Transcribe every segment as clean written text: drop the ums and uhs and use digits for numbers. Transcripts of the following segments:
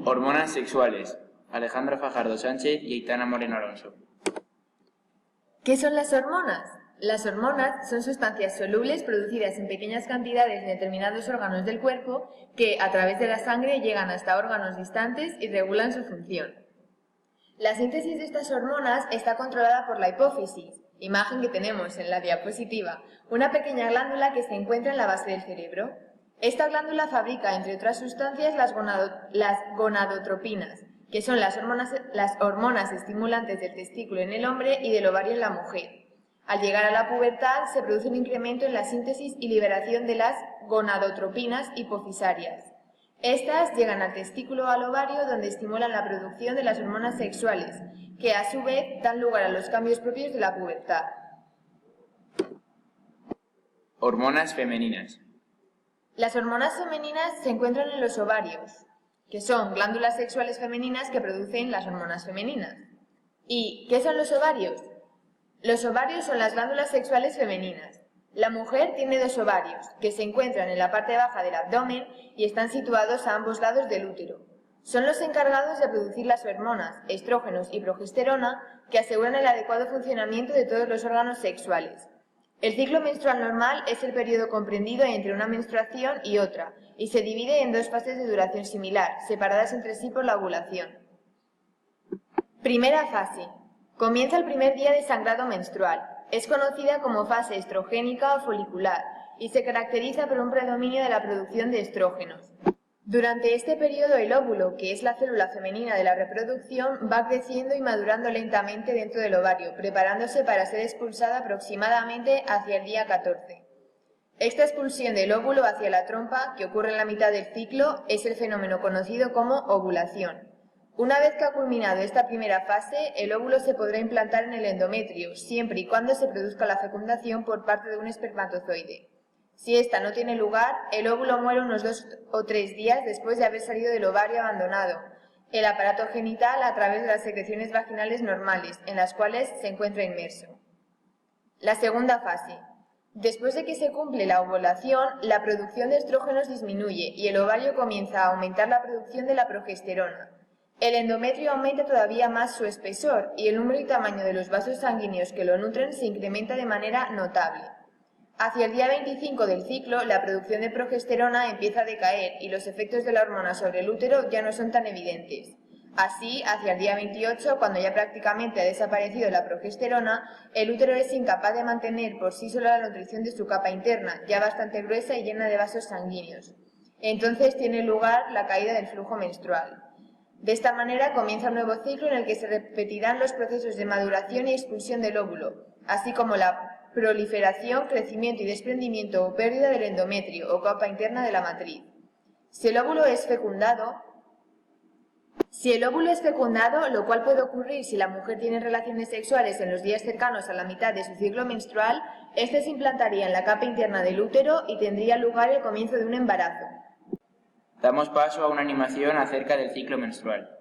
Hormonas sexuales. Alejandra Fajardo Sánchez y Aitana Moreno Alonso. ¿Qué son las hormonas? Las hormonas son sustancias solubles producidas en pequeñas cantidades en determinados órganos del cuerpo que, a través de la sangre, llegan hasta órganos distantes y regulan su función. La síntesis de estas hormonas está controlada por la hipófisis, imagen que tenemos en la diapositiva, una pequeña glándula que se encuentra en la base del cerebro. Esta glándula fabrica, entre otras sustancias, las gonadotropinas, que son las hormonas estimulantes del testículo en el hombre y del ovario en la mujer. Al llegar a la pubertad se produce un incremento en la síntesis y liberación de las gonadotropinas hipofisarias. Estas llegan al testículo o al ovario, donde estimulan la producción de las hormonas sexuales, que a su vez dan lugar a los cambios propios de la pubertad. Hormonas femeninas. Las hormonas femeninas se encuentran en los ovarios, que son glándulas sexuales femeninas que producen las hormonas femeninas. ¿Y qué son los ovarios? Los ovarios son las glándulas sexuales femeninas. La mujer tiene dos ovarios, que se encuentran en la parte baja del abdomen y están situados a ambos lados del útero. Son los encargados de producir las hormonas, estrógenos y progesterona, que aseguran el adecuado funcionamiento de todos los órganos sexuales. El ciclo menstrual normal es el periodo comprendido entre una menstruación y otra, y se divide en dos fases de duración similar, separadas entre sí por la ovulación. Primera fase. Comienza el primer día de sangrado menstrual. Es conocida como fase estrogénica o folicular y se caracteriza por un predominio de la producción de estrógenos. Durante este periodo el óvulo, que es la célula femenina de la reproducción, va creciendo y madurando lentamente dentro del ovario, preparándose para ser expulsada aproximadamente hacia el día 14. Esta expulsión del óvulo hacia la trompa, que ocurre en la mitad del ciclo, es el fenómeno conocido como ovulación. Una vez que ha culminado esta primera fase, el óvulo se podrá implantar en el endometrio, siempre y cuando se produzca la fecundación por parte de un espermatozoide. Si esta no tiene lugar, el óvulo muere unos 2 o 3 días después de haber salido del ovario abandonado, el aparato genital a través de las secreciones vaginales normales, en las cuales se encuentra inmerso. La segunda fase. Después de que se cumple la ovulación, la producción de estrógenos disminuye y el ovario comienza a aumentar la producción de la progesterona. El endometrio aumenta todavía más su espesor y el número y tamaño de los vasos sanguíneos que lo nutren se incrementa de manera notable. Hacia el día 25 del ciclo, la producción de progesterona empieza a decaer y los efectos de la hormona sobre el útero ya no son tan evidentes. Así, hacia el día 28, cuando ya prácticamente ha desaparecido la progesterona, el útero es incapaz de mantener por sí solo la nutrición de su capa interna, ya bastante gruesa y llena de vasos sanguíneos. Entonces tiene lugar la caída del flujo menstrual. De esta manera comienza un nuevo ciclo en el que se repetirán los procesos de maduración y expulsión del óvulo, así como la proliferación, crecimiento y desprendimiento o pérdida del endometrio o capa interna de la matriz. Si el óvulo es fecundado, lo cual puede ocurrir si la mujer tiene relaciones sexuales en los días cercanos a la mitad de su ciclo menstrual, este se implantaría en la capa interna del útero y tendría lugar el comienzo de un embarazo. Damos paso a una animación acerca del ciclo menstrual.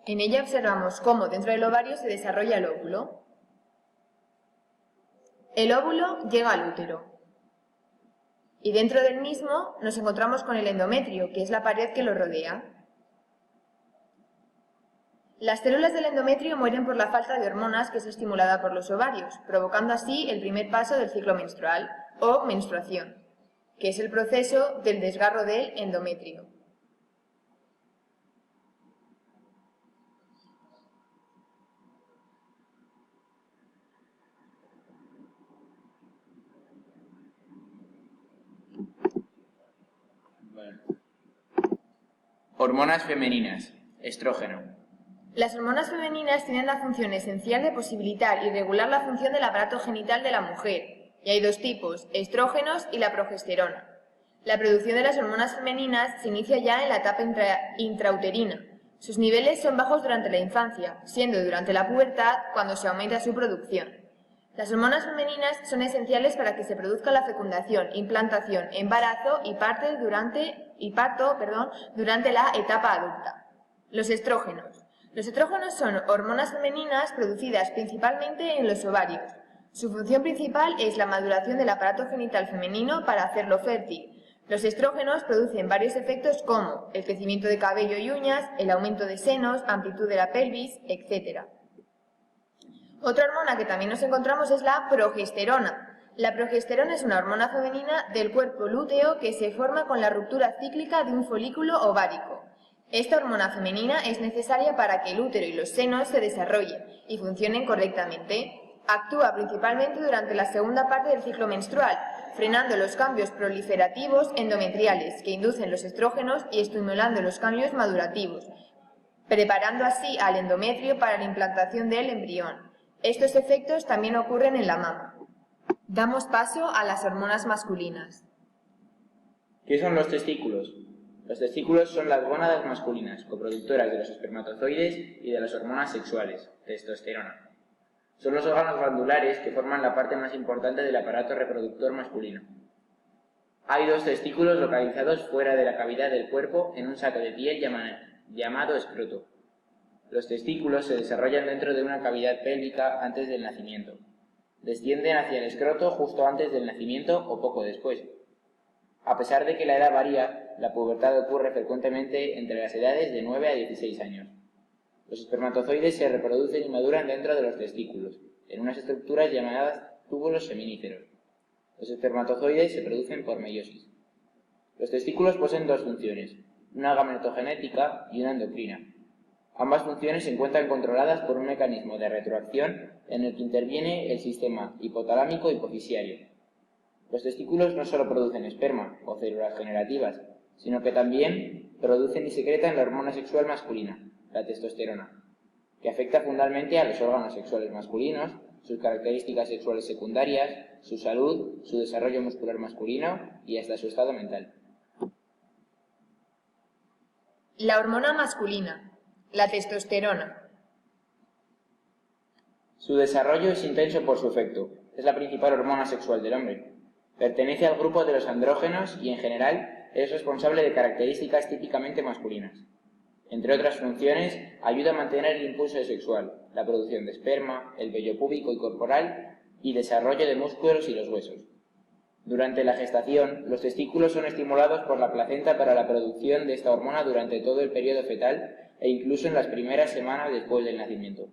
En ella observamos cómo dentro del ovario se desarrolla el óvulo. El óvulo llega al útero y dentro del mismo nos encontramos con el endometrio, que es la pared que lo rodea. Las células del endometrio mueren por la falta de hormonas que es estimulada por los ovarios, provocando así el primer paso del ciclo menstrual o menstruación, que es el proceso del desgarro del endometrio. Hormonas femeninas. Estrógeno. Las hormonas femeninas tienen la función esencial de posibilitar y regular la función del aparato genital de la mujer, y hay dos tipos, estrógenos y la progesterona. La producción de las hormonas femeninas se inicia ya en la etapa intrauterina. Sus niveles son bajos durante la infancia, siendo durante la pubertad cuando se aumenta su producción. Las hormonas femeninas son esenciales para que se produzca la fecundación, implantación, embarazo y parto durante la etapa adulta. Los estrógenos. Los estrógenos son hormonas femeninas producidas principalmente en los ovarios. Su función principal es la maduración del aparato genital femenino para hacerlo fértil. Los estrógenos producen varios efectos como el crecimiento de cabello y uñas, el aumento de senos, amplitud de la pelvis, etc. Otra hormona que también nos encontramos es la progesterona. La progesterona es una hormona femenina del cuerpo lúteo que se forma con la ruptura cíclica de un folículo ovárico. Esta hormona femenina es necesaria para que el útero y los senos se desarrollen y funcionen correctamente. Actúa principalmente durante la segunda parte del ciclo menstrual, frenando los cambios proliferativos endometriales que inducen los estrógenos y estimulando los cambios madurativos, preparando así al endometrio para la implantación del embrión. Estos efectos también ocurren en la mama. Damos paso a las hormonas masculinas. ¿Qué son los testículos? Los testículos son las gónadas masculinas, coproductoras de los espermatozoides y de las hormonas sexuales, testosterona. Son los órganos glandulares que forman la parte más importante del aparato reproductor masculino. Hay dos testículos localizados fuera de la cavidad del cuerpo en un saco de piel llamado escroto. Los testículos se desarrollan dentro de una cavidad pélvica antes del nacimiento. Descienden hacia el escroto justo antes del nacimiento o poco después. A pesar de que la edad varía, la pubertad ocurre frecuentemente entre las edades de 9 a 16 años. Los espermatozoides se reproducen y maduran dentro de los testículos, en unas estructuras llamadas túbulos seminíferos. Los espermatozoides se producen por meiosis. Los testículos poseen dos funciones, una gametogenética y una endocrina. Ambas funciones se encuentran controladas por un mecanismo de retroacción en el que interviene el sistema hipotalámico hipofisiario. Los testículos no solo producen esperma o células generativas, sino que también producen y secretan la hormona sexual masculina, la testosterona, que afecta fundamentalmente a los órganos sexuales masculinos, sus características sexuales secundarias, su salud, su desarrollo muscular masculino y hasta su estado mental. La hormona masculina, la testosterona. Su desarrollo es intenso por su efecto. Es la principal hormona sexual del hombre. Pertenece al grupo de los andrógenos y, en general, es responsable de características típicamente masculinas. Entre otras funciones, ayuda a mantener el impulso sexual, la producción de esperma, el vello púbico y corporal y desarrollo de músculos y los huesos. Durante la gestación, los testículos son estimulados por la placenta para la producción de esta hormona durante todo el periodo fetal e incluso en las primeras semanas después del nacimiento.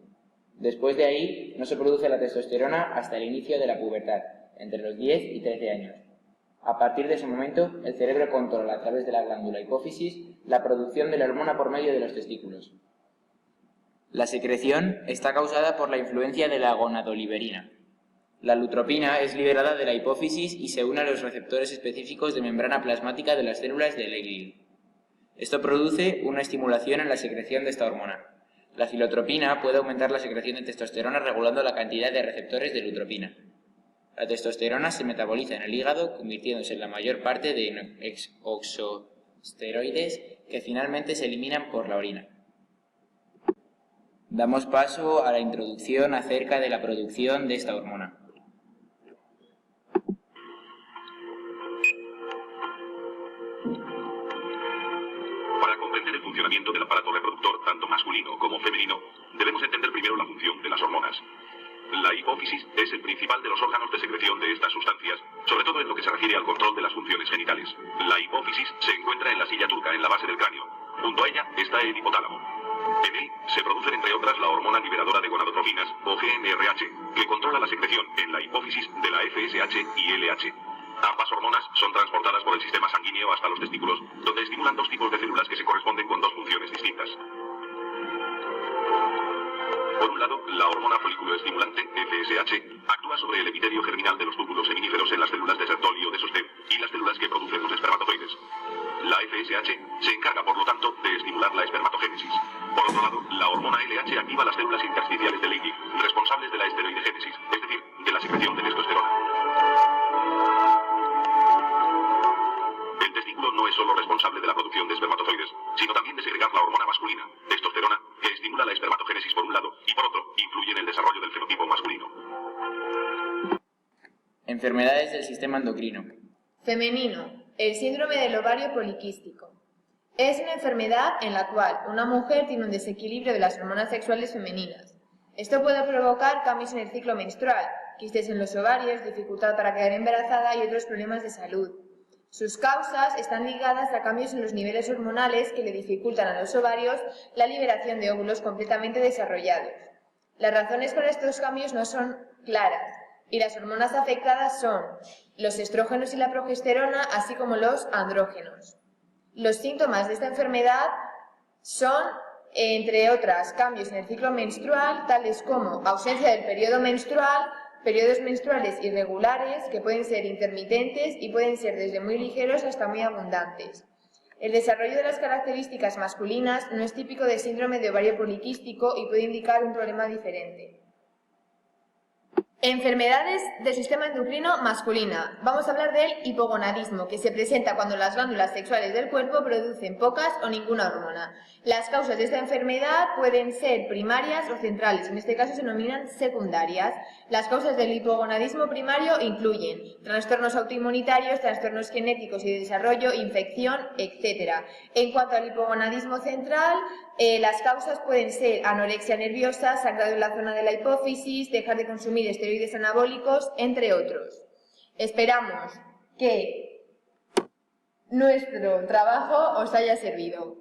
Después de ahí, no se produce la testosterona hasta el inicio de la pubertad, entre los 10 y 13 años. A partir de ese momento, el cerebro controla a través de la glándula hipófisis la producción de la hormona por medio de los testículos. La secreción está causada por la influencia de la gonadoliberina. La lutropina es liberada de la hipófisis y se une a los receptores específicos de membrana plasmática de las células de Leydig. Esto produce una estimulación en la secreción de esta hormona. La filotropina puede aumentar la secreción de testosterona regulando la cantidad de receptores de lutropina. La testosterona se metaboliza en el hígado, convirtiéndose en la mayor parte de oxosteroides que finalmente se eliminan por la orina. Damos paso a la introducción acerca de la producción de esta hormona. Para comprender el funcionamiento del aparato reproductor, tanto masculino como femenino, debemos entender primero la función de las hormonas. La hipófisis es el principal de los órganos de secreción de estas sustancias, sobre todo en lo que se refiere al control de las funciones genitales. La hipófisis se encuentra en la silla turca, en la base del cráneo. Junto a ella está el hipotálamo. En él se producen, entre otras, la hormona liberadora de gonadotrofinas, o GnRH, que controla la secreción en la hipófisis de la FSH y LH. Ambas hormonas son transportadas por el sistema sanguíneo hasta los testículos, donde estimulan dos tipos de células que se corresponden con dos funciones distintas. Por un lado, la hormona folículo estimulante, FSH, actúa sobre el epitelio germinal de los túbulos seminíferos en las células de Sertoli o de sostén y las células que producen los espermatozoides. La FSH se encarga, por lo tanto, de estimular la espermatogénesis. Por otro lado, la hormona LH activa las células intersticiales de Leydig, responsables de la esteroidegénesis, es decir, de la secreción de testosterona. El testículo no es solo responsable de la producción de espermatozoides, sino también de segregar la hormona masculina, testosterona, que estimula la espermatogénesis por un lado, y por otro, influye en el desarrollo del fenotipo masculino. Enfermedades del sistema endocrino. Femenino, el síndrome del ovario poliquístico. Es una enfermedad en la cual una mujer tiene un desequilibrio de las hormonas sexuales femeninas. Esto puede provocar cambios en el ciclo menstrual, quistes en los ovarios, dificultad para quedar embarazada y otros problemas de salud. Sus causas están ligadas a cambios en los niveles hormonales que le dificultan a los ovarios la liberación de óvulos completamente desarrollados. Las razones para estos cambios no son claras y las hormonas afectadas son los estrógenos y la progesterona, así como los andrógenos. Los síntomas de esta enfermedad son, entre otras, cambios en el ciclo menstrual, tales como ausencia del periodo menstrual, periodos menstruales irregulares, que pueden ser intermitentes y pueden ser desde muy ligeros hasta muy abundantes. El desarrollo de las características masculinas no es típico de síndrome de ovario poliquístico y puede indicar un problema diferente. Enfermedades del sistema endocrino masculina. Vamos a hablar del hipogonadismo, que se presenta cuando las glándulas sexuales del cuerpo producen pocas o ninguna hormona. Las causas de esta enfermedad pueden ser primarias o centrales, en este caso se denominan secundarias. Las causas del hipogonadismo primario incluyen trastornos autoinmunitarios, trastornos genéticos y de desarrollo, infección, etc. En cuanto al hipogonadismo central, las causas pueden ser anorexia nerviosa, sangrado en la zona de la hipófisis, dejar de consumir esteroides anabólicos, entre otros. Esperamos que nuestro trabajo os haya servido.